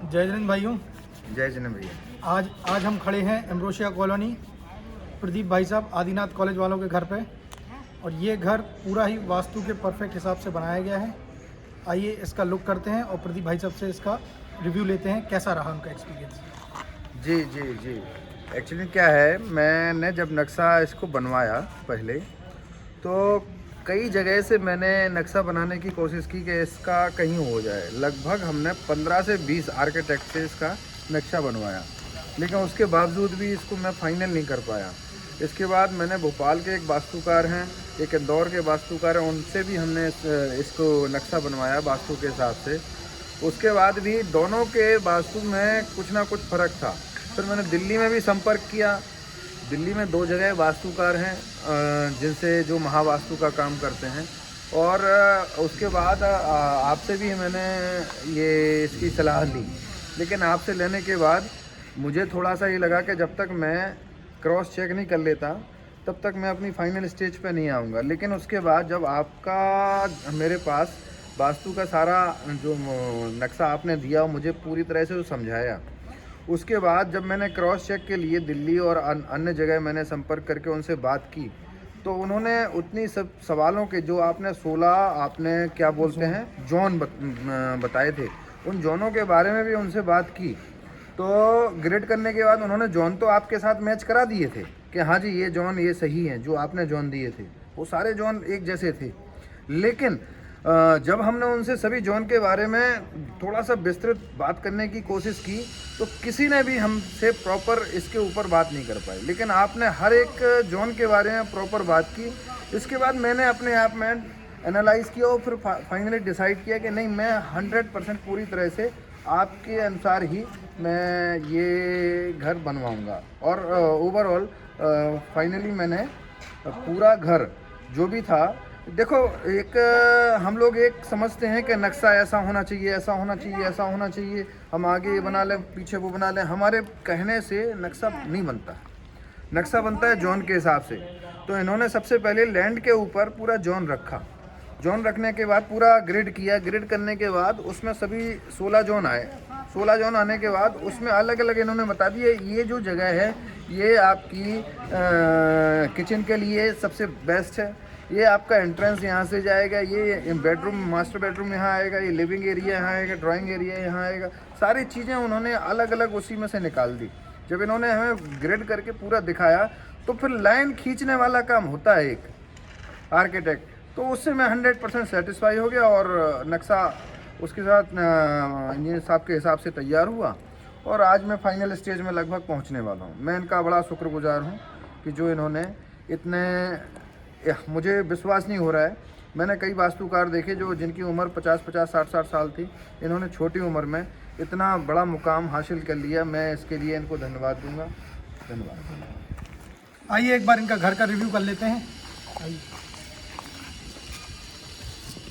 जय जैन भाइयों। जय जन भैया। आज हम खड़े हैं एम्ब्रोशिया कॉलोनी, प्रदीप भाई साहब आदिनाथ कॉलेज वालों के घर पे। और ये घर पूरा ही वास्तु के परफेक्ट हिसाब से बनाया गया है। आइए इसका लुक करते हैं और प्रदीप भाई साहब से इसका रिव्यू लेते हैं, कैसा रहा उनका एक्सपीरियंस। जी जी जी। एक्चुअली क्या है, मैंने जब नक्शा इसको बनवाया पहले, तो कई जगह से मैंने नक्शा बनाने की कोशिश की कि इसका कहीं हो जाए। लगभग हमने 15 से 20 आर्किटेक्ट से इसका नक्शा बनवाया, लेकिन उसके बावजूद भी इसको मैं फाइनल नहीं कर पाया। इसके बाद मैंने भोपाल के एक वास्तुकार हैं, एक इंदौर के वास्तुकार हैं, उनसे भी हमने इसको नक्शा बनवाया वास्तु के हिसाब से। उसके बाद भी दोनों के वास्तु में कुछ ना कुछ फ़र्क था। फिर मैंने दिल्ली में भी संपर्क किया। दिल्ली में 2 जगह वास्तुकार हैं जिनसे जो महावास्तु का काम करते हैं। और उसके बाद आपसे भी मैंने ये इसकी सलाह ली, लेकिन आपसे लेने के बाद मुझे थोड़ा सा ये लगा कि जब तक मैं क्रॉस चेक नहीं कर लेता तब तक मैं अपनी फाइनल स्टेज पे नहीं आऊँगा। लेकिन उसके बाद जब आपका मेरे पास वास्तु का सारा जो नक्शा आपने दिया, मुझे पूरी तरह से समझाया, उसके बाद जब मैंने क्रॉस चेक के लिए दिल्ली और अन्य जगह मैंने संपर्क करके उनसे बात की, तो उन्होंने उतनी सब सवालों के जो आपने 16 आपने क्या बोलते हैं जोन बताए थे, उन जोनों के बारे में भी उनसे बात की। तो ग्रेड करने के बाद उन्होंने जोन तो आपके साथ मैच करा दिए थे कि हाँ जी ये जोन ये सही है, जो आपने जोन दिए थे वो सारे जोन एक जैसे थे। लेकिन जब हमने उनसे सभी जोन के बारे में थोड़ा सा विस्तृत बात करने की कोशिश की, तो किसी ने भी हमसे प्रॉपर इसके ऊपर बात नहीं कर पाई। लेकिन आपने हर एक जोन के बारे में प्रॉपर बात की। इसके बाद मैंने अपने आप में एनालाइज़ किया और फिर फाइनली डिसाइड किया कि नहीं, मैं 100% पूरी तरह से आपके अनुसार ही मैं ये घर बनवाऊंगा। और ओवरऑल फाइनली मैंने पूरा घर जो भी था, देखो एक हम लोग एक समझते हैं कि नक्शा ऐसा होना चाहिए, ऐसा होना चाहिए, ऐसा होना चाहिए, हम आगे ये बना लें पीछे वो बना लें। हमारे कहने से नक्शा नहीं बनता, नक्शा बनता है जोन के हिसाब से। तो इन्होंने सबसे पहले लैंड के ऊपर पूरा जोन रखा। जोन रखने के बाद पूरा ग्रिड किया। ग्रिड करने के बाद उसमें सभी 16 जोन आए। 16 जोन आने के बाद उसमें अलग अलग इन्होंने बता दिए, ये जो जगह है ये आपकी किचन के लिए सबसे बेस्ट है, ये आपका एंट्रेंस यहाँ से जाएगा, ये बेडरूम मास्टर बेडरूम यहाँ आएगा, ये लिविंग एरिया यहाँ आएगा, ड्राइंग एरिया यहाँ आएगा। सारी चीज़ें उन्होंने अलग अलग उसी में से निकाल दी। जब इन्होंने हमें ग्रिड करके पूरा दिखाया, तो फिर लाइन खींचने वाला काम होता है एक आर्किटेक्ट, तो उससे मैं 100% सेटिस्फाई हो गया। और नक्शा उसके साथ इंजीनियर साहब के हिसाब से तैयार हुआ और आज मैं फाइनल स्टेज में लगभग पहुंचने वाला हूं। मैं इनका बड़ा शुक्रगुजार हूं कि जो इन्होंने इतने, मुझे विश्वास नहीं हो रहा है, मैंने कई वास्तुकार देखे जो जिनकी उम्र 50-50 60-60 साल थी, इन्होंने छोटी उम्र में इतना बड़ा मुकाम हासिल कर लिया। मैं इसके लिए इनको धन्यवाद दूंगा। धन्यवाद। आइए एक बार इनका घर का रिव्यू कर लेते हैं। आइए।